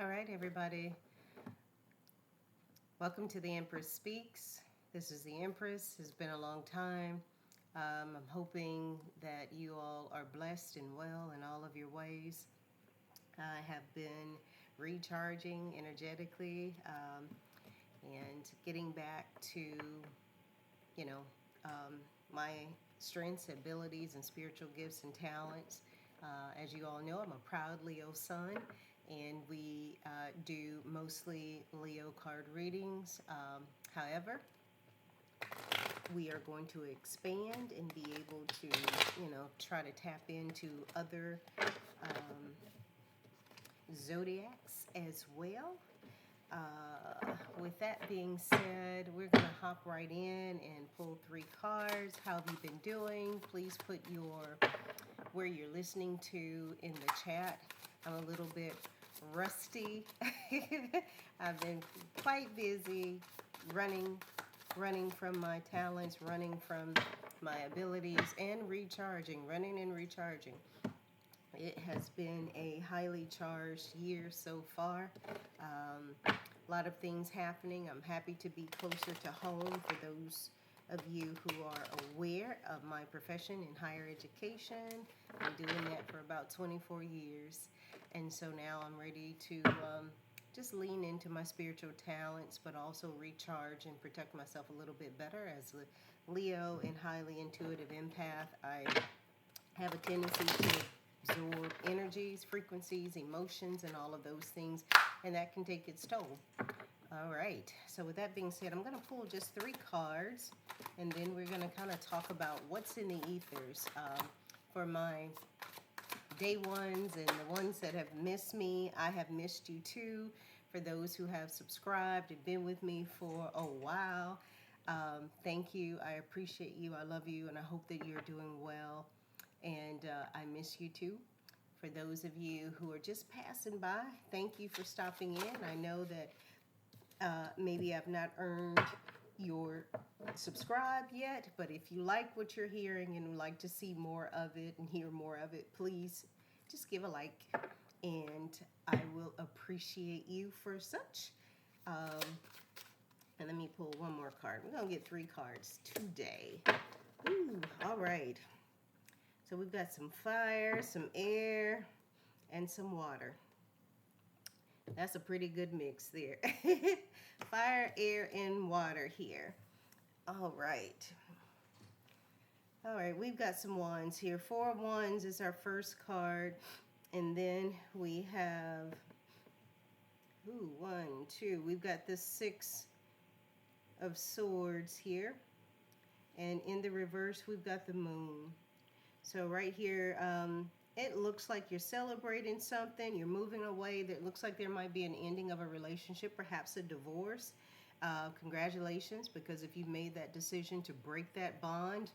All right, everybody. Welcome to the Empress Speaks. This is the Empress. It's been a long time. I'm hoping that you all are blessed and well in all of your ways. I have been recharging energetically and getting back to, you know, my strengths, abilities, and spiritual gifts and talents. As you all know, I'm a proud Leo sun, and we do mostly Leo card readings. However, we are going to expand and be able to, try to tap into other um, zodiacs as well. With that being said, we're going to hop right in and pull three cards. How have you been doing? Please put where you're listening to in the chat. I'm a little bit rusty. I've been quite busy running from my talents, running from my abilities, and recharging, running and recharging. It has been a highly charged year so far. A lot of things happening. I'm happy to be closer to home for those of you who are aware of my profession in higher education. I'm doing that for about 24 years. And so now I'm ready to just lean into my spiritual talents, but also recharge and protect myself a little bit better. As a Leo and highly intuitive empath, I have a tendency to absorb energies, frequencies, emotions, and all of those things, and that can take its toll. All right, so with that being said, I'm going to pull just three cards, and then we're going to kind of talk about what's in the ethers for my day ones and the ones that have missed me. I have missed you too. For those who have subscribed and been with me for a while, thank you. I appreciate you. I love you, and I hope that you're doing well. And I miss you too. For those of you who are just passing by, thank you for stopping in. I know that maybe I've not earned your subscribe yet, but if you like what you're hearing and would like to see more of it and hear more of it, please just give a like, and I will appreciate you for such. And let me pull one more card. We're going to get three cards today. Ooh, all right. So we've got some fire, some air, and some water. That's a pretty good mix there. Fire, air, and water here. All right. All right, we've got some wands here. 4 wands is our first card. And then we have, ooh, 1, 2. We've got the 6 of swords here. And in the reverse, we've got the moon. So right here, it looks like you're celebrating something. You're moving away. That looks like there might be an ending of a relationship, perhaps a divorce. Congratulations, because if you've made that decision to break that bond,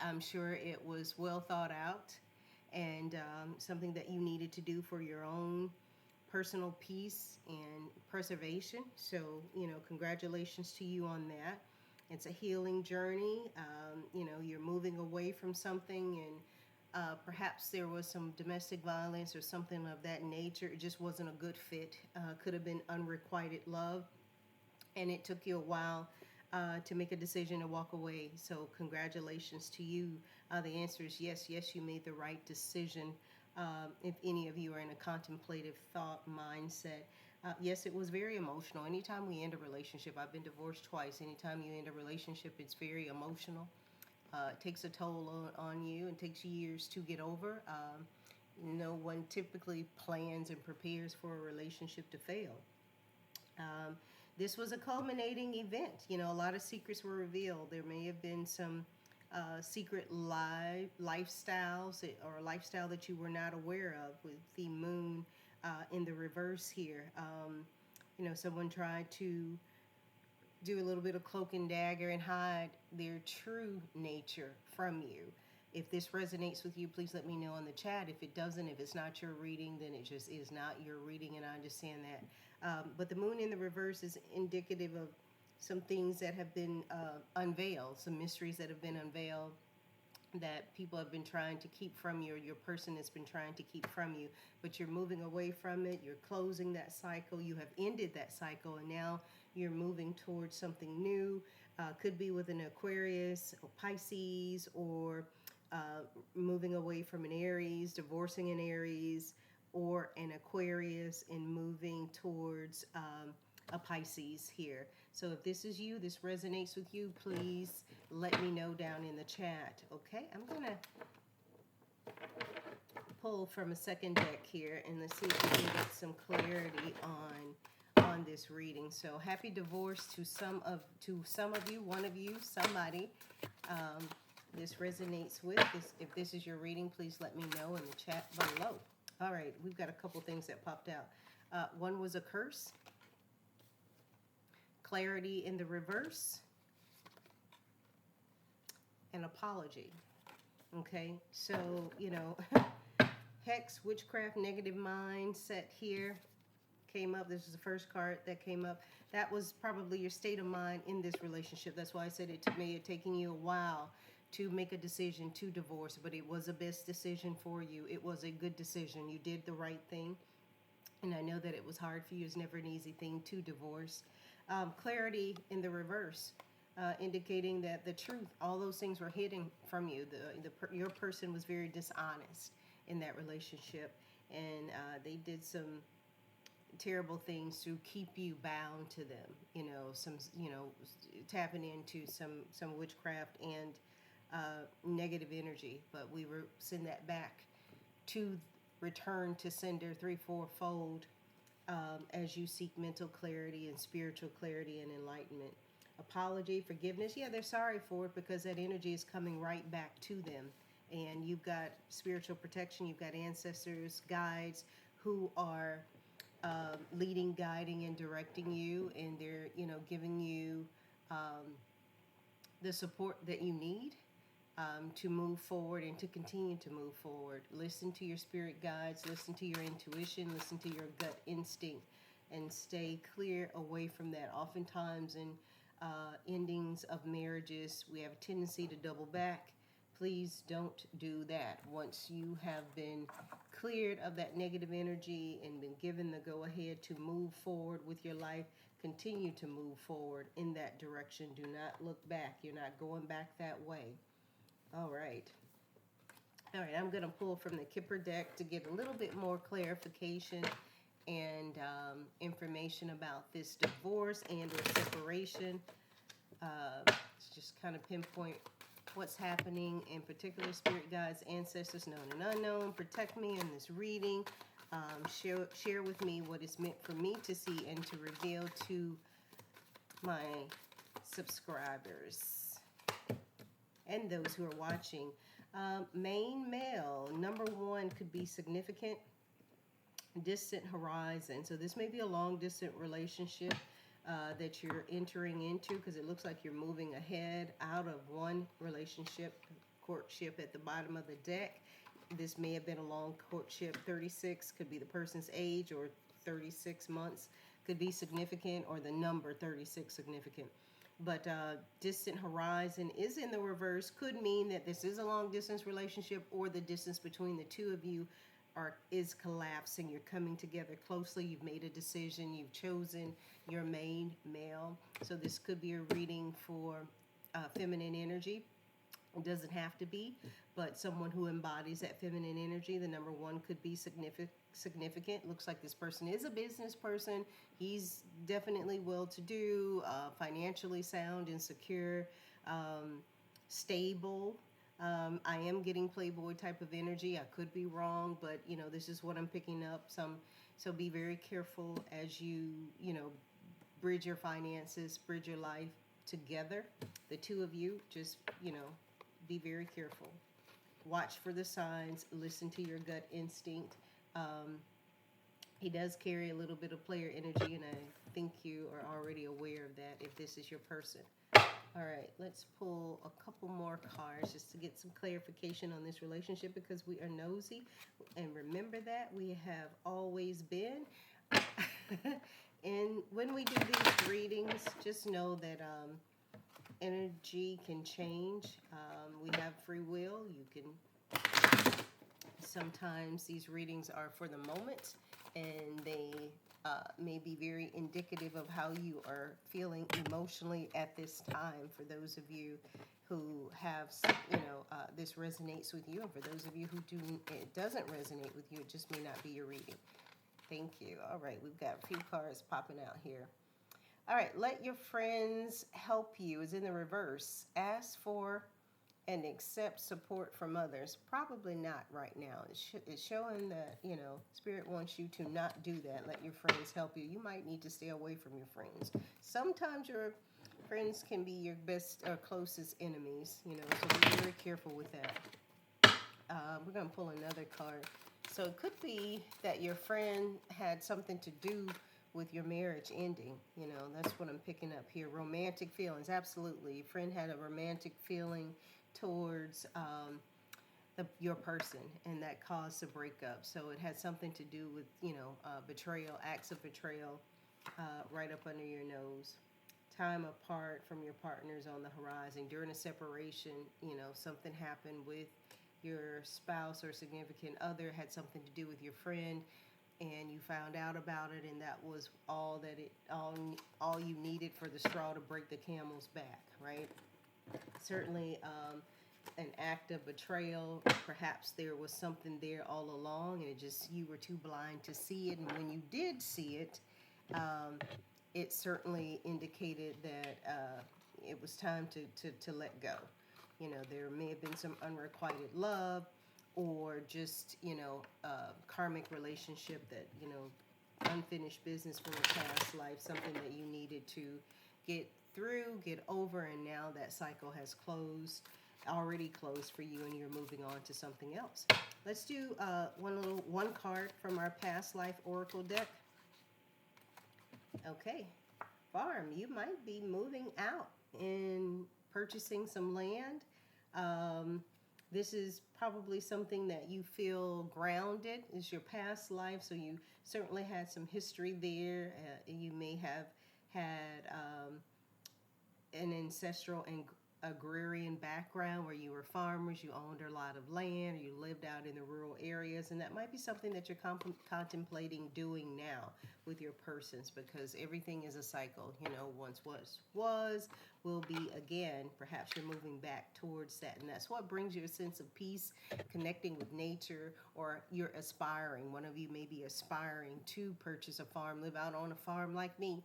I'm sure it was well thought out and something that you needed to do for your own personal peace and preservation. So, congratulations to you on that. It's a healing journey. You're moving away from something, and perhaps there was some domestic violence or something of that nature. It just wasn't a good fit. Could have been unrequited love, and it took you a while to make a decision to walk away. So congratulations to you. The answer is yes. Yes, you made the right decision. If any of you are in a contemplative thought mindset, yes, it was very emotional. Anytime we end a relationship, I've been divorced twice. Anytime you end a relationship, it's very emotional. It takes a toll on you and takes years to get over. No one typically plans and prepares for a relationship to fail. This was a culminating event. A lot of secrets were revealed. There may have been some secret lifestyles or a lifestyle that you were not aware of with the moon in the reverse here. Someone tried to do a little bit of cloak and dagger and hide their true nature from you. If this resonates with you, please let me know in the chat. If it doesn't, if it's not your reading, then it just is not your reading, and I understand that. But the moon in the reverse is indicative of some things that have been unveiled, some mysteries that have been unveiled, that people have been trying to keep from you, or your person has been trying to keep from you, but you're moving away from it. You're closing that cycle. You have ended that cycle, and now you're moving towards something new. Could be with an Aquarius or Pisces, or moving away from an Aries, divorcing an Aries or an Aquarius, and moving towards a Pisces here. So if this is you, this resonates with you, please let me know down in the chat. Okay, I'm gonna pull from a second deck here, and let's see if we can get some clarity on this reading. So happy divorce to some of you, one of you, somebody this resonates with. If this is your reading, please let me know in the chat below. All right, we've got a couple things that popped out. One was a curse, clarity in the reverse, an apology. Okay, so, you know, hex, witchcraft, negative mindset here came up. This is the first card that came up. That was probably your state of mind in this relationship. That's why I said it may have taken you a while to make a decision to divorce, but it was a best decision for you. It was a good decision. You did the right thing. And I know that it was hard for you. It's never an easy thing to divorce. Clarity in the reverse, indicating that the truth, all those things were hidden from you. Your person was very dishonest in that relationship, and they did some terrible things to keep you bound to them. Tapping into some witchcraft and negative energy. But we will send that back to return to sender 3-4-fold as you seek mental clarity and spiritual clarity and enlightenment. Apology, forgiveness. Yeah, they're sorry for it because that energy is coming right back to them. And you've got spiritual protection. You've got ancestors, guides who are leading, guiding, and directing you. And they're, giving you the support that you need to move forward and to continue to move forward. Listen to your spirit guides, listen to your intuition, listen to your gut instinct, and stay clear away from that. Oftentimes in endings of marriages, we have a tendency to double back. Please don't do that. Once you have been cleared of that negative energy and been given the go-ahead to move forward with your life, continue to move forward in that direction. Do not look back. You're not going back that way. All right. I'm going to pull from the Kipper deck to get a little bit more clarification and information about this divorce and or separation. Just kind of pinpoint what's happening, in particular. Spirit guides, ancestors, known and unknown, protect me in this reading. Share with me what is meant for me to see and to reveal to my subscribers and those who are watching. Main male, number 1 could be significant, distant horizon. So this may be a long distant relationship that you're entering into, because it looks like you're moving ahead out of one relationship, courtship at the bottom of the deck. This may have been a long courtship. 36 could be the person's age, or 36 months could be significant, or the number 36 significant. But distant horizon is in the reverse. Could mean that this is a long distance relationship, or the distance between the two of you is collapsing. You're coming together closely. You've made a decision. You've chosen your main male. So this could be a reading for feminine energy. It doesn't have to be, but someone who embodies that feminine energy. The number 1 could be significant. Looks like this person is a business person. He's definitely well-to-do, financially sound and secure, stable. I am getting playboy type of energy. I could be wrong, but this is what I'm picking up. So be very careful as you bridge your finances, bridge your life together. The two of you, just be very careful. Watch for the signs. Listen to your gut instinct. He does carry a little bit of player energy, and I think you are already aware of that if this is your person. All right, let's pull a couple more cards just to get some clarification on this relationship, because we are nosy. And remember that we have always been. And when we do these readings, just know that energy can change. We have free will. You can sometimes these readings are for the moment, and they may be very indicative of how you are feeling emotionally at this time. For those of you who have, this resonates with you, and for those of you who do, it doesn't resonate with you, it just may not be your reading. Thank you. All right, we've got a few cards popping out here. All right, let your friends help you is in the reverse. Ask for and accept support from others. Probably not right now. It's showing that, Spirit wants you to not do that. Let your friends help you. You might need to stay away from your friends. Sometimes your friends can be your best or closest enemies, so be very careful with that. We're going to pull another card. So it could be that your friend had something to do with your marriage ending. That's what I'm picking up here. Romantic feelings, absolutely. Your friend had a romantic feeling towards your person, and that caused a breakup. So it had something to do with, betrayal, acts of betrayal, right up under your nose. Time apart from your partners on the horizon. During a separation, something happened with your spouse or significant other, had something to do with your friend, and you found out about it, and that was all you needed for the straw to break the camel's back, right? Certainly an act of betrayal. Perhaps there was something there all along, and you were too blind to see it. And when you did see it, it certainly indicated that it was time to let go. There may have been some unrequited love, or just karmic relationship that unfinished business from a past life, something that you needed to get through, get over, and now that cycle has already closed for you, and you're moving on to something else. Let's do one card from our past life oracle deck. Okay, farm, you might be moving out and purchasing some land. This is probably something that you feel grounded. It's your past life, so you certainly had some history there. You may have had an ancestral and agrarian background where you were farmers, you owned a lot of land, you lived out in the rural areas, and that might be something that you're contemplating doing now with your persons, because everything is a cycle. Once was, will be again. Perhaps you're moving back towards that, and that's what brings you a sense of peace, connecting with nature, or you're aspiring. One of you may be aspiring to purchase a farm, live out on a farm like me,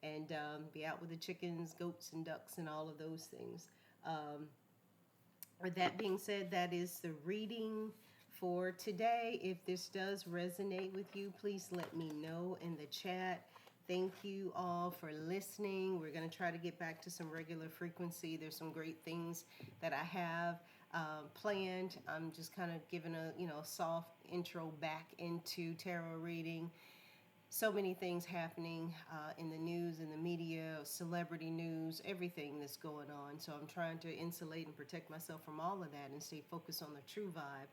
and be out with the chickens, goats, and ducks, and all of those things. With that being said, that is the reading for today. If this does resonate with you, please let me know in the chat. Thank you all for listening. We're going to try to get back to some regular frequency. There's some great things that I have planned. I'm just kind of giving a soft intro back into tarot reading. So many things happening in the news, in the media, celebrity news, everything that's going on. So I'm trying to insulate and protect myself from all of that and stay focused on the true vibe.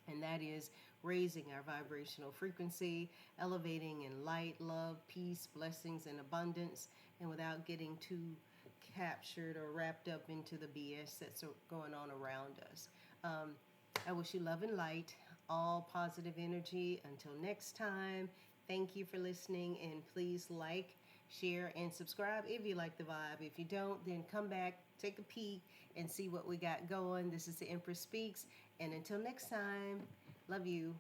And that is raising our vibrational frequency, elevating in light, love, peace, blessings, and abundance, and without getting too captured or wrapped up into the BS that's going on around us. I wish you love and light, all positive energy. Until next time. Thank you for listening, and please like, share, and subscribe if you like the vibe. If you don't, then come back, take a peek, and see what we got going. This is the Empress Speaks, and until next time, love you.